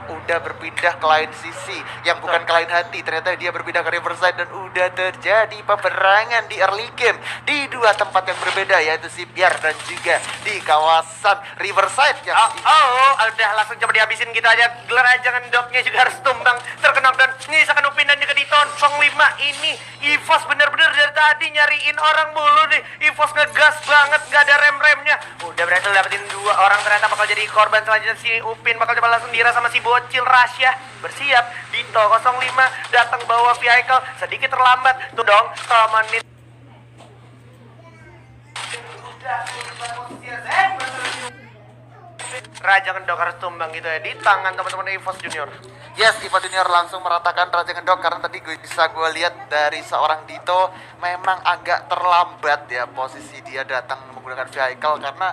udah berpindah ke lain sisi yang bukan ke lain hati. Ternyata dia berpindah ke Riverside dan udah terjadi peperangan di early game di dua tempat yang berbeda, yaitu Shipyard dan juga di kawasan Riverside yang udah langsung coba dihabisin gitu aja. Gelar aja ngendoknya juga harus tumbang, terkena dan nih Sakan Upin dan juga Diton 05 ini. EVOS bener-bener dari tadi nyariin orang mulu nih. EVOS ngegas banget, gak ada rem-remnya. Udah berhasil dapetin dua orang, ternyata bakal jadi korban selanjutnya. Si Upin bakal coba langsung dira sama si bocil Rasya. Bersiap, Dito 05 datang bawa vehicle, sedikit terlambat. Tuh dong, temenin. Raja Ngendok harus tumbang gitu ya di tangan teman-teman EVOS Junior. Yes, EVOS Junior langsung meratakan Raja Ngendok karena tadi gue bisa lihat dari seorang Dito memang agak terlambat ya posisi dia datang menggunakan vehicle karena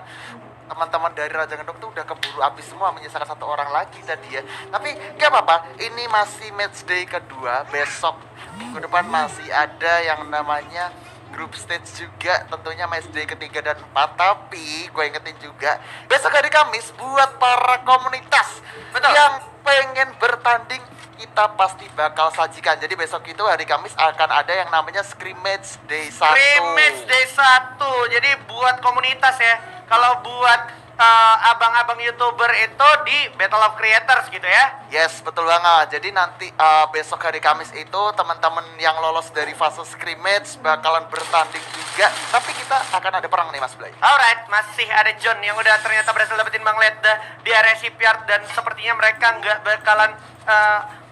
teman-teman dari Raja Ngendok tuh udah keburu habis semua, menyisakan satu orang lagi tadi ya. Tapi gak apa-apa, ini masih match day kedua, besok minggu depan masih ada yang namanya group stage juga, tentunya match day ketiga dan 4. Tapi gue ingetin juga besok hari Kamis buat para komunitas yang pengen bertanding, kita pasti bakal sajikan. Jadi besok itu hari Kamis akan ada yang namanya scrimmage day 1. Scrimmage day 1. Jadi buat komunitas ya. Kalau buat abang-abang YouTuber itu di Battle of Creators gitu ya. Yes, betul banget. Jadi nanti besok hari Kamis itu teman-teman yang lolos dari fase scrimmage bakalan bertanding juga. Tapi kita akan ada perang nih Mas Blay. Alright, masih ada John yang udah ternyata berhasil dapetin Bang Leda di area Shipyard. Dan sepertinya mereka nggak bakalan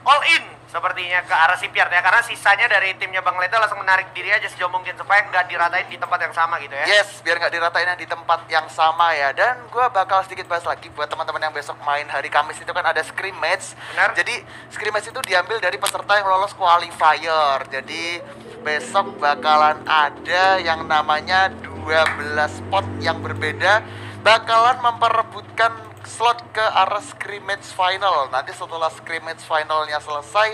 all in sepertinya ke arah Shipyard ya. Karena sisanya dari timnya Bang Leda langsung menarik diri aja sejauh mungkin supaya nggak diratain di tempat yang sama gitu ya. Yes, biar nggak diratain di tempat yang sama ya. Dan gue bakal sedikit bahas lagi buat teman-teman yang besok main hari Kamis itu kan ada scrimmage. Benar. Jadi scrimmage itu diambil dari peserta yang lolos qualifier. Jadi besok bakalan ada yang namanya 12 spot yang berbeda, bakalan memperebutkan slot ke arah scrimmage final. Nanti setelah scrimmage finalnya selesai,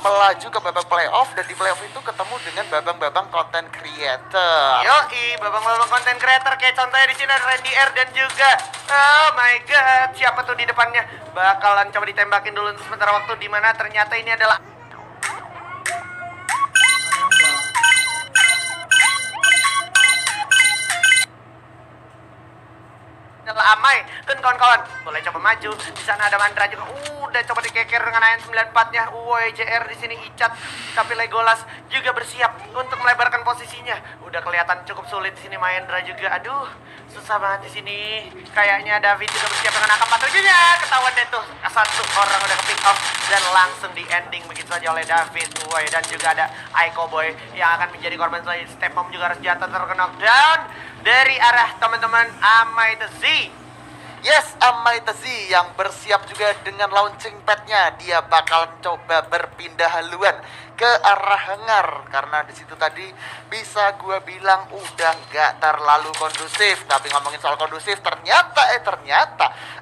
melaju ke babak playoff, dan di playoff itu ketemu dengan babang-babang content creator. Yoi, babang-babang content creator kayak contohnya di sini ada Randy R dan juga oh my god, siapa tuh di depannya? Bakalan coba ditembakin dulu untuk sementara waktu, di mana ternyata ini adalah Amai dan kawan-kawan. Boleh coba maju. Di sana ada Mandra juga. Udah coba dikeker dengan AN94-nya. Woi, JR di sini Icat. Tapi Legolas juga bersiap untuk melebarkan posisinya. Udah kelihatan cukup sulit di sini Mahendra juga. Aduh, susah banget di sini. Kayaknya David juga bersiap dengan AK-47 nya. Ketahuan deh tuh. Satu orang udah ke-pick off dan langsung di ending begitu saja oleh David. Woi, dan juga ada Aiko Boy yang akan menjadi korban selanjutnya. Step Mom juga harus jatuh terkena down dari arah teman-teman Amai the Z. Yes, Amai the Z yang bersiap juga dengan launching padnya. Dia bakal coba berpindah haluan ke arah hangar karena di situ tadi bisa gua bilang udah nggak terlalu kondusif. Tapi ngomongin soal kondusif, ternyata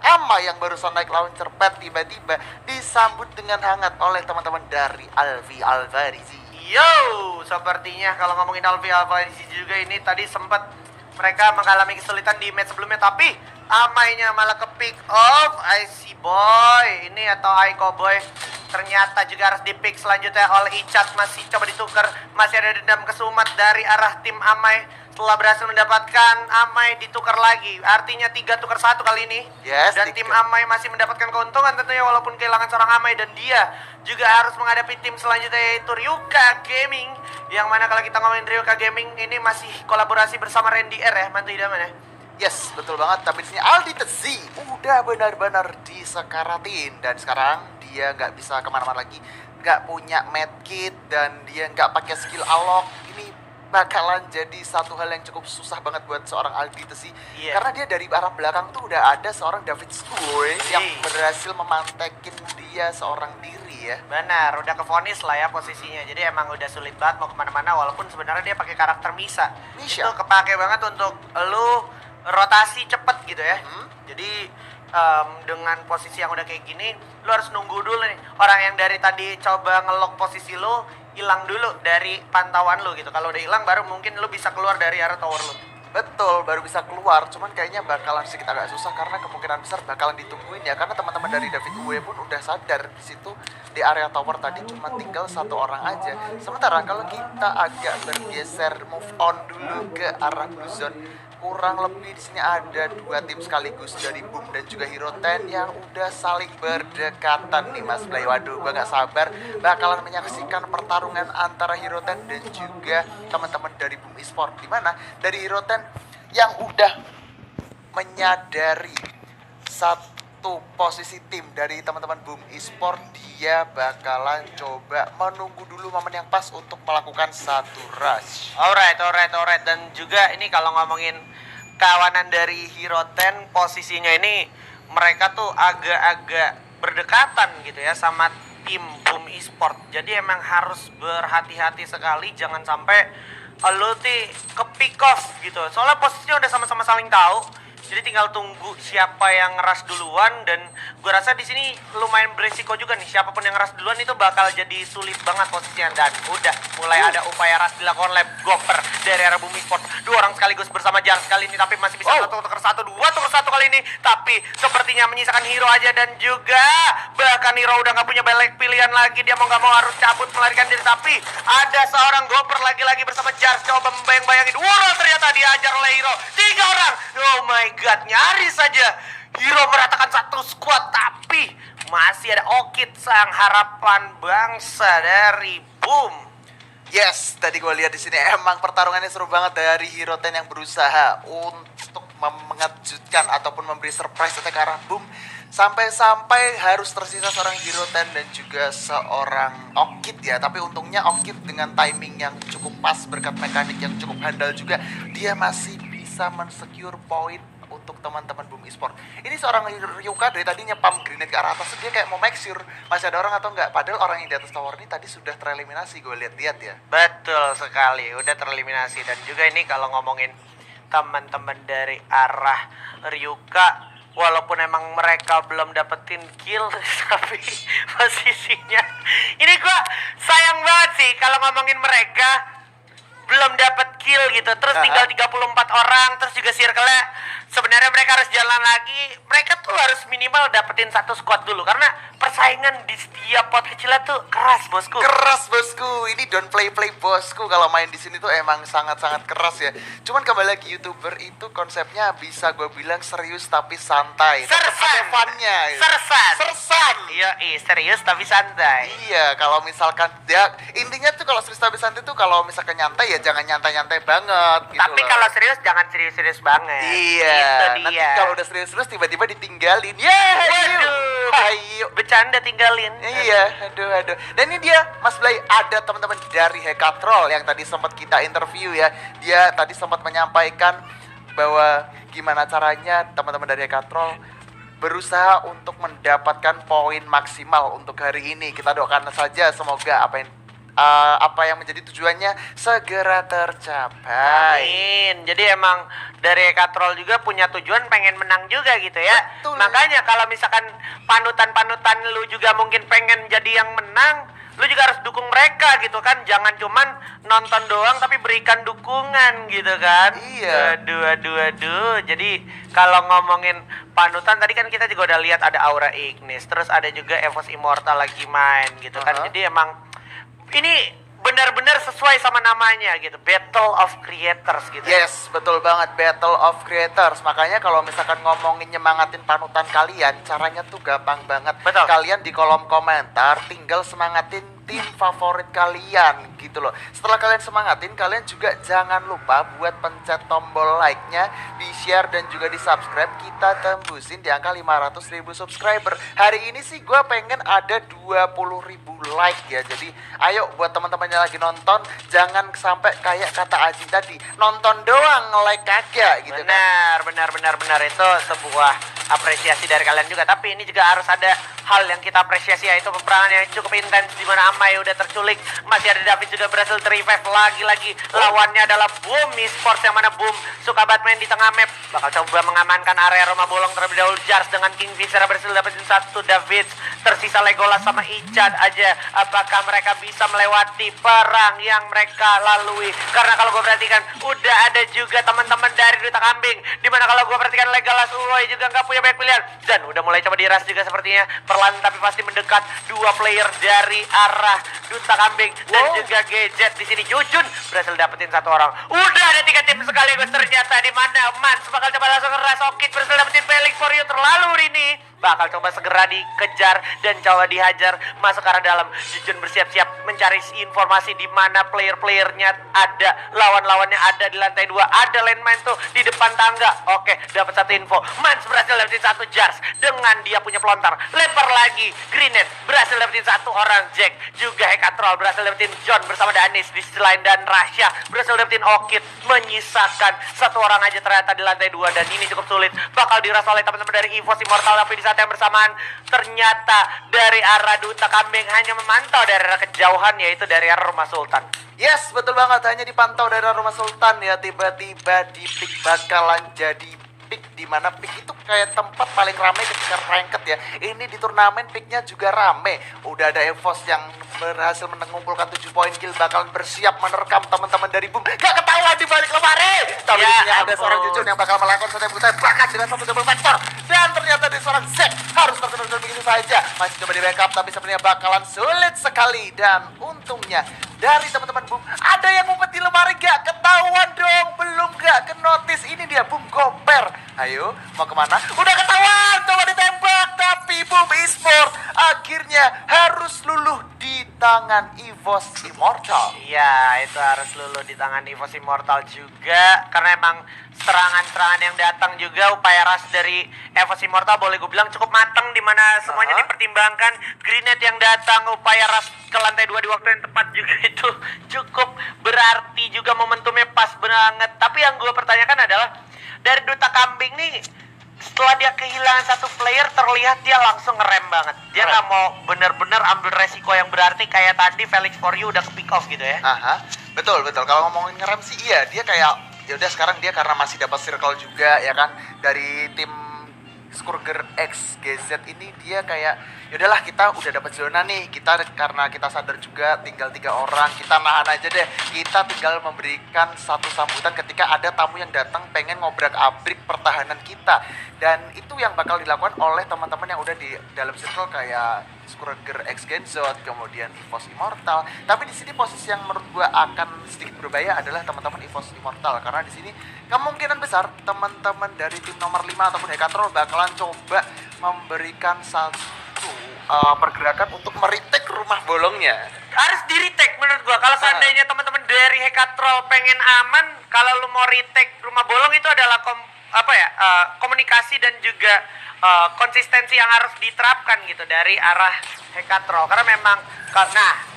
Amai yang barusan naik launcher pad tiba-tiba disambut dengan hangat oleh teman-teman dari Alvi Alvarizi. Yo, sepertinya kalau ngomongin Alvi Alvarizi juga ini tadi sempat mereka mengalami kesulitan di match sebelumnya, tapi Amainya malah ke pick off. IC Boy ini atau Aiko Boy ternyata juga harus di pick selanjutnya oleh Icat. Masih coba ditukar, masih ada dendam kesumat dari arah tim Amai. Setelah berhasil mendapatkan, Amai ditukar lagi. Artinya 3 tukar 1 kali ini. Yes, dan tim Amai masih mendapatkan keuntungan tentunya walaupun kehilangan seorang Amai. Dan dia juga harus menghadapi tim selanjutnya yaitu Ryuka Gaming. Yang mana kalau kita ngomongin Ryuka Gaming ini masih kolaborasi bersama Randy R ya, mantu idaman ya. Yes, betul banget. Tapi di sini Aldi the Z udah benar-benar disekaratin dan sekarang dia nggak bisa kemana-mana lagi, nggak punya medkit dan dia nggak pakai skill alok. Ini bakalan jadi satu hal yang cukup susah banget buat seorang Aldi the Z. Karena dia dari arah belakang tuh udah ada seorang David Skoy yang berhasil memantekin dia seorang diri ya. Benar, udah kevonis lah ya posisinya. Jadi emang udah sulit banget mau kemana-mana walaupun sebenarnya dia pakai karakter Misa. Itu kepake banget untuk lu rotasi cepet gitu ya. Jadi dengan posisi yang udah kayak gini, lu harus nunggu dulu nih orang yang dari tadi coba ngelok posisi lu hilang dulu dari pantauan lu gitu. Kalau udah hilang baru mungkin lu bisa keluar dari area tower lu. Betul, baru bisa keluar. Cuman kayaknya bakalan sedikit agak susah karena kemungkinan besar bakalan ditungguin ya. Karena teman-teman dari David Uwe pun udah sadar di situ di area tower tadi cuma tinggal satu orang aja. Sementara kalau kita agak bergeser move on dulu ke arah blue zone, kurang lebih di sini ada dua tim sekaligus dari Boom dan juga Hero Ten yang udah saling berdekatan nih Mas Blay. Waduh, gua gak sabar bakalan menyaksikan pertarungan antara Hero Ten dan juga teman-teman dari Boom Esport, dimana dari Hero Ten yang udah menyadari satu posisi tim dari teman-teman Boom Esport, dia bakalan coba menunggu dulu momen yang pas untuk melakukan satu rush. Alright. Dan juga ini kalau ngomongin kawanan dari Hero Ten, posisinya ini mereka tuh agak-agak berdekatan gitu ya sama tim Boom Esport. Jadi emang harus berhati-hati sekali, jangan sampai lo tuh ke pick off gitu. Soalnya posisinya udah sama-sama saling tahu. Jadi tinggal tunggu siapa yang ngeras duluan, dan gue rasa di sini lumayan beresiko juga nih. Siapapun yang ngeras duluan itu bakal jadi sulit banget posisinya. Dan udah mulai ada upaya rush dilakukan oleh Gopper dari arah Bumi Sport. Dua orang sekaligus bersama Jar kali ini, tapi masih bisa satu tuker satu kali ini. Tapi sepertinya menyisakan Hero aja, dan juga bahkan Hero udah nggak punya banyak pilihan lagi. Dia mau nggak mau harus cabut melarikan diri, tapi ada seorang Gopper lagi-lagi bersama Jar coba membayang-bayangin. Wow, ternyata diajar oleh Hero. 3 orang. Oh my god, nyaris saja Hero meratakan satu squad, tapi masih ada Okit, sang harapan bangsa dari Boom. Yes, tadi gue lihat di sini emang pertarungannya seru banget dari Hero Ten yang berusaha untuk mengejutkan ataupun memberi surprise ke arah Boom, sampai-sampai harus tersisa seorang Hero Ten dan juga seorang Okit ya. Tapi untungnya Okit dengan timing yang cukup pas berkat mekanik yang cukup handal juga, dia masih bisa mensecure poin untuk teman-teman Boom Esport. Ini seorang Ryuka dari tadinya pump grenade ke arah atas, dia kayak mau make sure masih ada orang atau enggak. Padahal orang yang di atas tower ini tadi sudah tereliminasi, gue lihat-lihat ya. Betul sekali, udah tereliminasi. Dan juga ini kalau ngomongin teman-teman dari arah Ryuka, walaupun emang mereka belum dapetin kill, tapi posisinya ini gua sayang banget sih kalau ngomongin mereka belum dapat kill gitu. Terus tinggal 34 orang, terus juga circle-nya sebenarnya mereka harus jalan lagi. Mereka tuh harus minimal dapetin satu squad dulu, karena persaingan di setiap pot kecilnya tuh keras, bosku. Keras bosku, ini don't play bosku. Kalau main di sini tuh emang sangat-sangat keras ya. Cuman kembali lagi, YouTuber itu konsepnya bisa gue bilang serius tapi santai. Sersan. Funnya. Sersan. Iya, serius tapi santai. Iya, kalau misalkan ya intinya tuh kalau serius tapi santai tuh kalau misalkan nyantai ya jangan nyantai-nyantai banget gitu. Tapi loh. kalau serius jangan serius-serius banget. Iya. Itu Nanti dia. kalau udah serius-serius tiba-tiba ditinggalin. Ayo. Bercanda tinggalin. Iya, aduh. Dan ini dia, Mas Blay, ada teman-teman dari Hekatrol yang tadi sempat kita interview ya. Dia tadi sempat menyampaikan bahwa gimana caranya teman-teman dari Hekatrol berusaha untuk mendapatkan poin maksimal untuk hari ini. Kita doakan saja semoga apa yang menjadi tujuannya segera tercapai. Amin. Jadi emang dari Katrol juga punya tujuan pengen menang juga gitu ya. Betul. Makanya kalau misalkan panutan lu juga mungkin pengen jadi yang menang, lu juga harus dukung mereka gitu kan. Jangan cuman nonton doang tapi berikan dukungan gitu kan. Iya. Aduh. Jadi kalau ngomongin panutan tadi kan kita juga udah lihat ada Aura Ignis, terus ada juga Evos Immortal lagi main gitu kan. Jadi emang ini benar-benar sesuai sama namanya gitu, Battle of Creators gitu. Yes, betul banget, Battle of Creators. Makanya kalau misalkan ngomongin nyemangatin panutan kalian, caranya tuh gampang banget. Betul. Kalian di kolom komentar tinggal semangatin tim favorit kalian gitu loh. Setelah kalian semangatin, kalian juga jangan lupa buat pencet tombol like-nya, di-share dan juga di-subscribe. Kita tembusin di angka 500.000 subscriber. Hari ini sih gue pengen ada 20.000 like ya. Jadi ayo buat teman-teman yang lagi nonton, jangan sampai kayak kata Aji tadi, nonton doang nge-like kagak gitu kan. Benar. Itu sebuah apresiasi dari kalian juga. Tapi ini juga harus ada hal yang kita apresiasi, yaitu peperangan yang cukup intens di mana Amai udah terculik. Masih ada David juga berhasil ter-revive lagi-lagi. Lawannya adalah Boom Esports, yang mana Boom suka banget main di tengah map. Bakal coba mengamankan area rumah bolong terlebih dahulu. Jars dengan Kingfisher berhasil dapetin satu. David tersisa Legolas sama Ichad aja. Apakah mereka bisa melewati perang yang mereka lalui? Karena kalau gue perhatikan udah ada juga teman-teman dari Duta Kambing, dimana kalau gue perhatikan Legolas Uwoy juga nggak punya banyak pilihan dan udah mulai coba diras juga sepertinya, perlahan tapi pasti mendekat. Dua player dari arah Duta Kambing dan juga Gadget. Di sini Jujun berhasil dapetin satu orang. Udah ada 3 tim sekaligus ternyata, di mana Mans bakal coba langsung ngeras. Okit berhasil dapetin Felix for you. Terlalu Rini bakal coba segera dikejar dan coba dihajar masuk ke arah dalam. Jujun bersiap-siap mencari informasi di mana player-playernya ada, lawan-lawannya ada di lantai 2. Ada landmine tuh di depan tangga. Oke, dapat satu info. Mans berhasil dapetin satu. Jars dengan dia punya pelontar lempar lagi. Grenade berhasil dapetin satu orang. Jack juga Hekatrol berhasil dapetin John bersama Danis di sisi lain, dan Rasya berhasil dapetin Okit. Menyisakan satu orang aja ternyata di lantai 2, dan ini cukup sulit. Bakal diras oleh teman-teman dari EVOS Immortal, tapi di saat yang bersamaan ternyata dari arah Duta Kambing hanya memantau dari arah kejauhan, yaitu dari arah Rumah Sultan. Yes, betul banget, hanya dipantau dari Rumah Sultan ya. Tiba-tiba di pick bakalan jadi pick, dimana pick itu kayak tempat paling ramai ketika ranked ya. Ini di turnamen picknya juga rame. Udah ada EVOS yang berhasil mengumpulkan 7 poin kill, bakalan bersiap menerkam teman-teman dari Boom. Gak ketahuan di balik lemari. Tapi Ya di sini ada ampun. seorang Jujun yang bakal melakukan tembakan dengan satu double vector, dan ternyata di seorang Zack harus terkena begitu saja. Masih coba di backup, tapi sebenarnya bakalan sulit sekali. Dan untungnya dari teman-teman Boom ada yang ngumpet di lemari. Gak ketahuan dong, belum gak ke notice. Ini dia Boom goper. Ayo, mau kemana? Udah ketahuan, coba ditembak. Tapi Boom Esports akhirnya harus luluh di tangan EVOS Immortal. Iya, itu harus luluh di tangan EVOS Immortal juga, karena emang serangan-serangan yang datang juga, upaya ras dari EVOS Immortal boleh gue bilang cukup matang, dimana semuanya dipertimbangkan. Grenade yang datang, upaya ras ke lantai 2 di waktu yang tepat juga itu cukup berarti juga, momentumnya pas banget. Tapi yang gue pertanyakan adalah dari Duta Kambing nih, setelah dia kehilangan satu player, terlihat dia langsung ngerem banget. Dia nggak mau bener-bener ambil resiko yang berarti kayak tadi Felix for you udah ke pick off gitu ya. Aha, betul. Kalau ngomongin ngerem sih iya, dia kayak ya udah sekarang dia karena masih dapat circle juga ya kan dari tim Skurger X GZ ini, dia kayak ya udahlah kita udah dapat zona nih, kita karena kita sadar juga tinggal 3 orang, kita nahan aja deh, kita tinggal memberikan satu sambutan ketika ada tamu yang datang pengen ngobrak-abrik pertahanan kita. Dan itu yang bakal dilakukan oleh teman-teman yang udah di dalam circle kayak Skurger X Genzot, kemudian EVOS Immortal. Tapi di sini posisi yang menurut gua akan sedikit berbahaya adalah teman-teman EVOS Immortal, karena di sini kemungkinan besar teman-teman dari tim nomor 5 ataupun Hekatrol bakalan coba memberikan satu pergerakan untuk meretake rumah bolongnya. Harus di retake menurut gua. Kalau seandainya teman-teman dari Hekatrol pengen aman, kalau lu mau retake rumah bolong itu adalah komunikasi dan juga konsistensi yang harus diterapkan gitu dari arah Hekatrol. Karena memang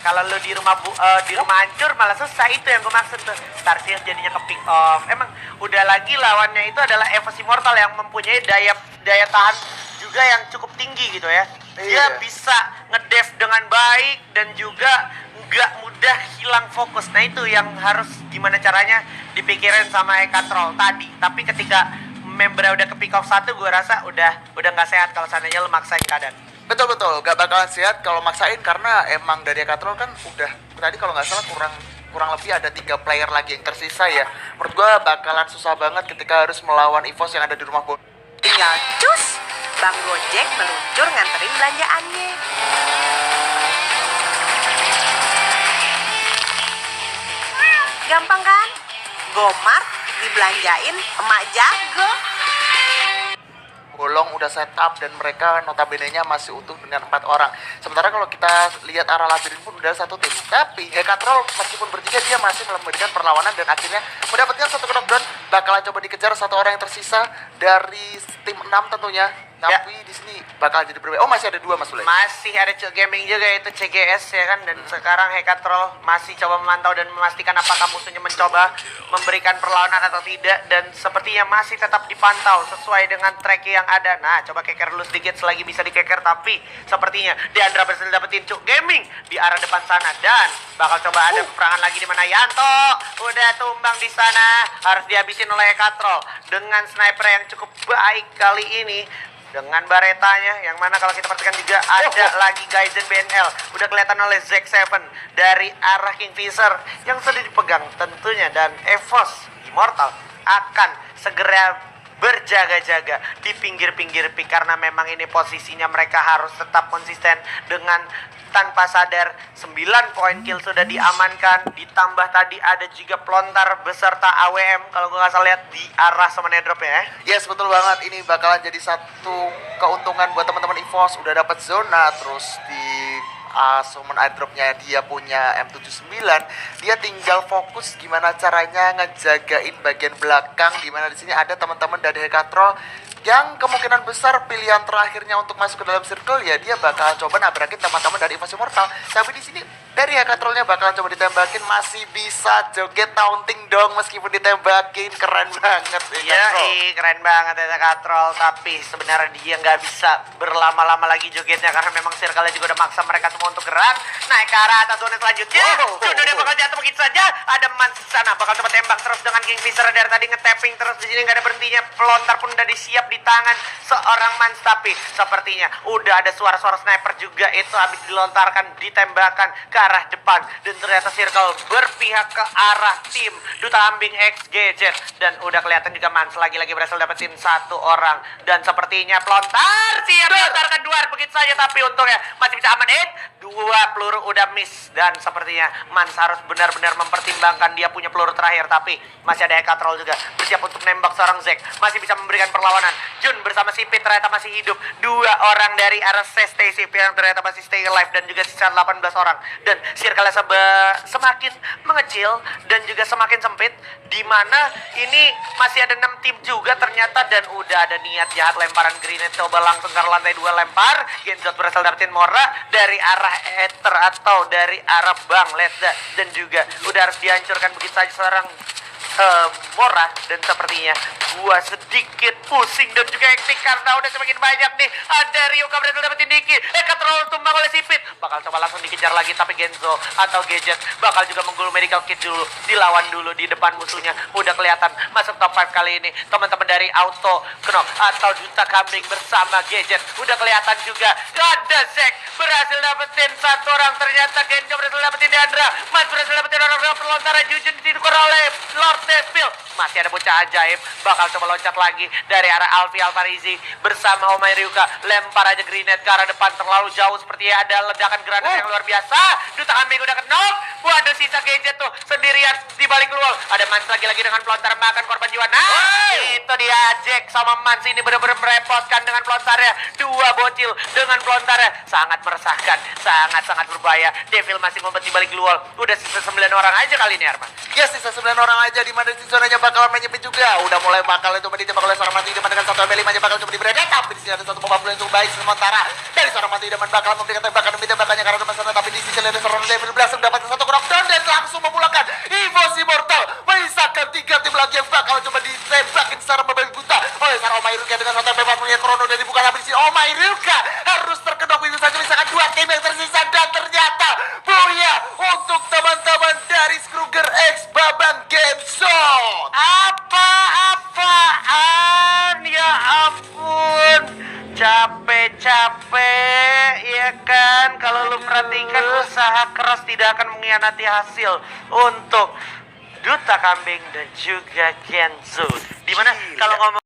kalau lu di rumah hancur malah susah, itu yang gue maksud tuh. Starfield jadinya ke pick off. Emang udah lagi lawannya itu adalah EVOS Immortal yang mempunyai daya tahan juga yang cukup tinggi gitu ya. Dia Iya. bisa ngedev dengan baik dan juga nggak mudah hilang fokus. Nah itu yang harus gimana caranya dipikirin sama Hekatrol tadi. Tapi ketika membernya udah ke pick off 1, gue rasa udah nggak sehat kalau seandainya lu maksain keadaan. Betul, gak bakalan sehat kalau maksain, karena emang dari Hekatrol kan udah tadi kalau nggak salah kurang lebih ada 3 player lagi yang tersisa ya. Menurut gua bakalan susah banget ketika harus melawan EVOS yang ada di rumah bolong. Tinggal cus, Bang Gojek meluncur nganterin belanjaannya. Gampang kan? Gomart dibelanjain emak jago. Bolong udah setup dan mereka notabene-nya masih utuh dengan 4 orang. Sementara kalau kita lihat arah labirin pun udah 1 tim. Tapi Hekatrol meskipun bertiga dia masih memberikan perlawanan dan akhirnya mendapatkan satu kedok cooldown, bakalan coba dikejar satu orang yang tersisa dari tim 6 tentunya. Tapi di sini bakal jadi berbeda. Oh, masih ada 2 Mas Ule. Masih ada Cuk Gaming juga, yaitu CGS ya kan. Dan sekarang Hekatrol masih coba memantau dan memastikan apakah musuhnya mencoba memberikan perlawanan atau tidak. Dan sepertinya masih tetap dipantau sesuai dengan track yang ada. Nah, coba keker dulu sedikit selagi bisa dikeker. Tapi sepertinya Deandra berhasil dapetin Cuk Gaming di arah depan sana. Dan bakal coba ada peperangan lagi di mana Yanto udah tumbang di sana. Harus dihabisin oleh Hekatrol dengan sniper yang cukup baik kali ini. Dengan baretanya, yang mana kalau kita perhatikan juga ada lagi Gaizen BNL. Udah kelihatan oleh Zack Seven dari arah Kingfisher yang sudah dipegang tentunya. Dan Evos Immortal akan segera berjaga-jaga di pinggir-pinggir pick. Karena memang ini posisinya mereka harus tetap konsisten dengan tanpa sadar 9 poin kill sudah diamankan. Ditambah tadi ada juga pelontar beserta AWM kalau gue nggak salah lihat di arah Summon Airdrop ya. Yes, betul banget. Ini bakalan jadi satu keuntungan buat teman-teman EVOS. Udah dapat zona, terus di Summon Airdropnya dia punya M79. Dia tinggal fokus gimana caranya ngejagain bagian belakang, dimana di sini ada teman-teman dari Hekatrol yang kemungkinan besar pilihan terakhirnya untuk masuk ke dalam circle ya dia bakalan coba nabrakin teman-teman dari EVOS Immortal. Tapi di sini dari Hekatrolnya bakalan coba ditembakin, masih bisa joget taunting dong meskipun ditembakin. Keren banget Iya, keren banget ya Hekatrol. Tapi sebenarnya dia nggak bisa berlama-lama lagi jogetnya karena memang circle-nya juga udah maksa mereka semua untuk gerak naik ke arah atas zona selanjutnya. Sudah dia bakal jatuh begitu saja. Ada Mans di sana bakal coba tembak terus dengan Kingfisher dari tadi nge-tapping terus di sini nggak ada berhentinya. Pelontar pun udah disiap di tangan seorang Mans, tapi sepertinya udah ada suara-suara sniper juga itu habis dilontarkan ditembakkan ke arah depan. Dan ternyata circle berpihak ke arah tim Duta Kambing X Gadget. Dan udah kelihatan juga Mans lagi-lagi berhasil dapetin satu orang. Dan sepertinya pelontar siap dilontarkan duar begitu saja, tapi untungnya masih bisa aman hit. 2 peluru udah miss. Dan sepertinya Mans harus benar-benar mempertimbangkan dia punya peluru terakhir. Tapi masih ada Hekatrol juga bersiap untuk nembak seorang Zack, masih bisa memberikan perlawanan. Jun bersama Sipit ternyata masih hidup. 2 orang dari arah Stay Sipit yang ternyata masih stay alive dan juga sisa 18 orang. Dan circle semakin mengecil dan juga semakin sempit, di mana ini masih ada 6 tim juga ternyata. Dan udah ada niat jahat lemparan grenade, coba langsung ke lantai 2 lempar. Genzot berhasil dapetin Mora dari arah Ether atau dari arah Bang Leda. Dan juga udah harus dihancurkan begitu saja seorang Mora. Dan sepertinya gua sedikit pusing dan juga hektik karena udah semakin banyak nih. Ada Ryuka berhasil dapetin Diki, terlalu tumbang oleh Sipit. Bakal coba langsung dikejar lagi, tapi Genzo atau Gadget bakal juga menggulung medical kit dulu. Dilawan dulu di depan musuhnya. Udah kelihatan masuk top 5 kali ini teman-teman dari Auto Knock atau Duta Kambing bersama Gadget. Udah kelihatan juga ada Zack berhasil dapetin satu orang. Ternyata Genzo berhasil dapetin Deandra. Mas berhasil dapetin orang-orang pelontaran. Jujun ditukar oleh Lord Devil. Masih ada bocah ajaib bakal coba loncat lagi dari arah Alfi Alfarizi bersama Omai Ryuka. Lempar aja grenade ke arah depan terlalu jauh, sepertinya ada ledakan granat yang luar biasa. Duta Kambing udah kenok. Waduh, sisa Gadget tuh sendirian di balik luar. Ada Mans lagi-lagi dengan pelontar makan korban jiwa. Nah, itu dia Jack sama Mans ini benar-benar merepotkan dengan pelontarnya. 2 bocil dengan pelontarnya sangat meresahkan, sangat-sangat berbahaya. Devil masih ngumpet di balik luar. Udah sisa 9 orang aja kali ini Arman. Ya, sisa 9 orang aja, di mana di zonanya bakal menyempit juga. Udah mulai bakal itu ditembak oleh seorang mati idaman dengan satu ML5 aja bakal coba diberi. Tapi di sini ada satu pembantu yang cukup baik sementara dari seorang mati idaman bakal memberikan tembakan demi tembakannya karena depan sana. Tapi di sisi lain seorang Devil berhasil mendapatkan satu knockdown dan langsung memulangkan EVOS Immortal. Menyisakan 3 tim lagi yang bakal coba ditembakin secara membabi buta oleh seorang Omai Ryuka dengan satu MP4 punya Chrono dan dibuka. Tapi di sini Omai Ryuka harus terkedok itu saja, misalkan 2 tim yang tersisa. Dan ternyata Buya untuk teman-teman dari Kruger X Babang Game Zone. Apa-apaan, ya ampun. Capek-capek, ya kan? Kalau lu perhatikan, usaha keras tidak akan mengkhianati hasil untuk Duta Kambing dan juga Genzo. Dimana kalau ngomong